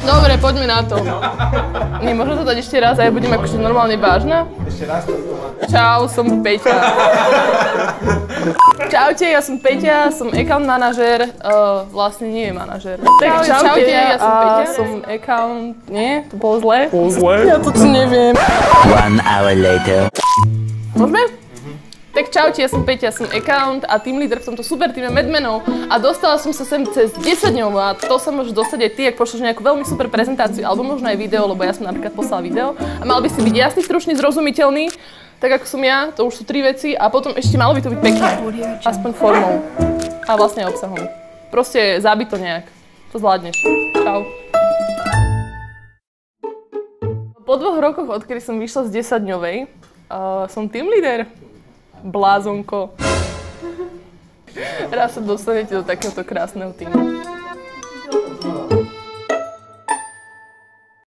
Dobre, poďme na to. Nie, môžem to dať ešte raz a ja budem akože normálne vážna? Ešte raz to. Čau, som Peťa. Čaute, ja som Peťa, som account manažér, vlastne nie je manažér. Tak čaute, ja som Peťa. Som account, nie? To bolo zlé? Bolo zlé? Ja to neviem. 1 hour later. Môžeme? Tak čaute, ja som Peťa, som account a team leader v tomto super týme Madmanov a dostala som sa sem cez 10 dňov a to sa môžeš dostať aj ty, ak pošleš nejakú veľmi super prezentáciu alebo možno aj video, lebo ja som napríklad poslala video a mal by si byť jasný, stručný, zrozumiteľný, tak ako som ja, to už sú 3 veci a potom ešte malo by to byť pekné, aspoň formou a vlastne obsahom. Proste zabij to nejak, to zvládneš. Čau. Po 2 rokoch, odkedy som vyšla z 10-dňovej, som team leader. Blázonko. Raz sa dostanete do takéhoto krásneho týmu.